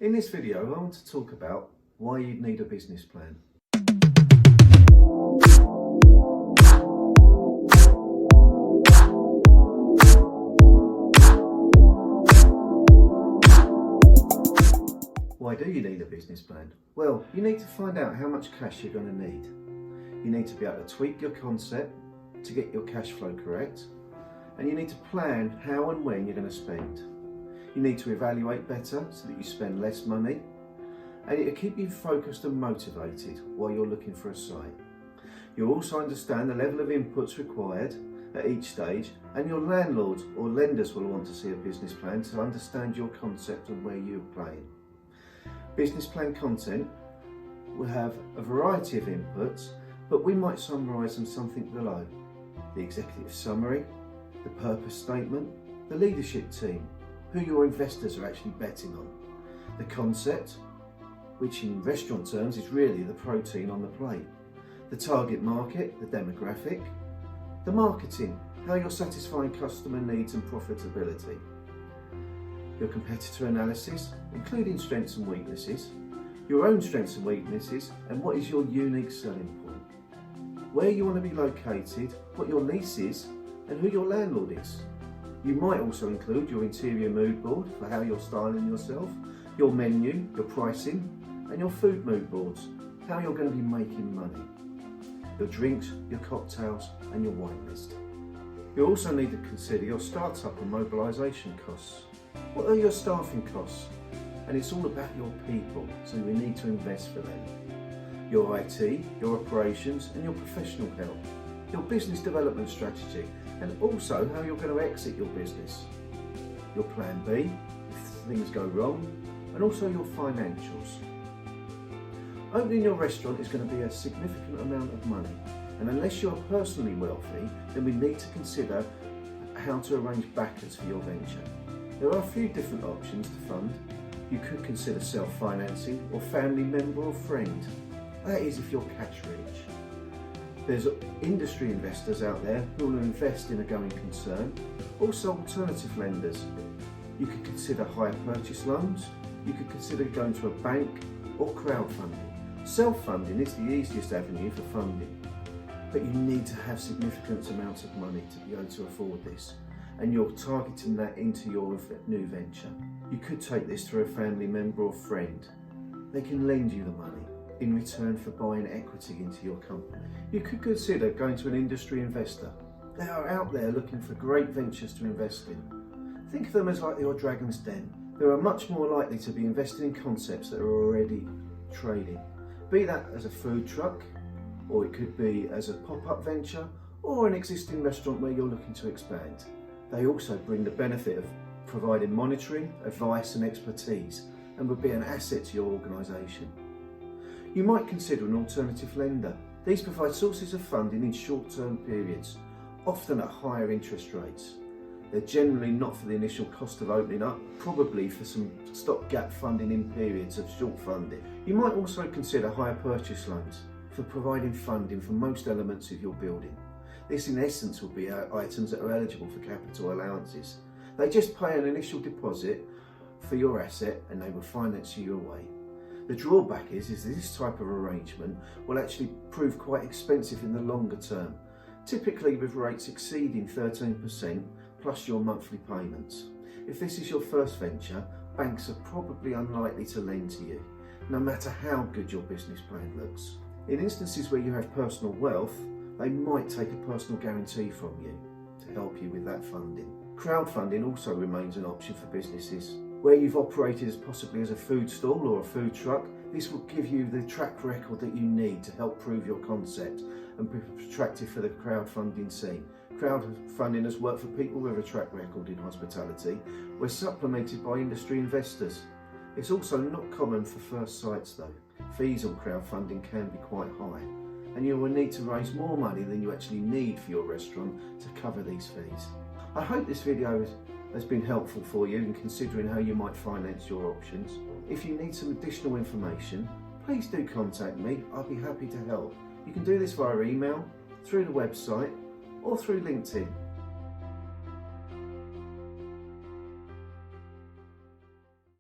In this video, I want to talk about why you'd need a business plan. Why do you need a business plan? Well, you need to find out how much cash you're going to need. You need to be able to tweak your concept to get your cash flow correct, and you need to plan how and when you're going to spend. You need to evaluate better so that you spend less money, and it'll keep you focused and motivated while you're looking for a site. You'll also understand the level of inputs required at each stage, and your landlords or lenders will want to see a business plan to understand your concept and where you're playing. Business plan content will have a variety of inputs, but we might summarise them something below: the executive summary, the purpose statement, the leadership team, who your investors are actually betting on, the concept, which in restaurant terms is really the protein on the plate, the target market, the demographic, the marketing, how you're satisfying customer needs and profitability, your competitor analysis, including strengths and weaknesses, your own strengths and weaknesses, and what is your unique selling point, where you want to be located, what your lease is, and who your landlord is. You might also include your interior mood board for how you're styling yourself, your menu, your pricing, and your food mood boards, how you're going to be making money, your drinks, your cocktails, and your wine list. You also need to consider your startup and mobilisation costs. What are your staffing costs? And it's all about your people, so we need to invest for them. Your IT, your operations, and your professional help, your business development strategy, and also how you're going to exit your business, your plan B if things go wrong, and also your financials. Opening your restaurant is going to be a significant amount of money, and unless you're personally wealthy, then we need to consider how to arrange backers for your venture. There are a few different options to fund. You could consider self-financing or family member or friend. That is if you're cash rich. There's industry investors out there who will invest in a going concern, also alternative lenders. You could consider hire purchase loans, you could consider going to a bank or crowdfunding. Self-funding is the easiest avenue for funding, but you need to have significant amounts of money to be able to afford this, and you're targeting that into your new venture. You could take this through a family member or friend. They can lend you the money in return for buying equity into your company. You could consider going to an industry investor. They are out there looking for great ventures to invest in. Think of them as like your Dragon's Den. They are much more likely to be investing in concepts that are already trading. Be that as a food truck, or it could be as a pop-up venture, or an existing restaurant where you're looking to expand. They also bring the benefit of providing monitoring, advice and expertise, and would be an asset to your organisation. You might consider an alternative lender. These provide sources of funding in short-term periods, often at higher interest rates. They're generally not for the initial cost of opening up, probably for some stopgap funding in periods of short funding. You might also consider hire purchase loans for providing funding for most elements of your building. This in essence will be items that are eligible for capital allowances. They just pay an initial deposit for your asset and they will finance you away. The drawback is this type of arrangement will actually prove quite expensive in the longer term, typically with rates exceeding 13% plus your monthly payments. If this is your first venture, banks are probably unlikely to lend to you, no matter how good your business plan looks. In instances where you have personal wealth, they might take a personal guarantee from you to help you with that funding. Crowdfunding also remains an option for businesses. Where you've operated as possibly as a food stall or a food truck, this will give you the track record that you need to help prove your concept and be attractive for the crowdfunding scene. Crowdfunding has worked for people with a track record in hospitality. We're supplemented by industry investors. It's also not common for first sites though. Fees on crowdfunding can be quite high, and you will need to raise more money than you actually need for your restaurant to cover these fees. I hope this video has been helpful for you in considering how you might finance your options. If you need some additional information, please do contact me. I'll be happy to help. You can do this via email, through the website, or through LinkedIn.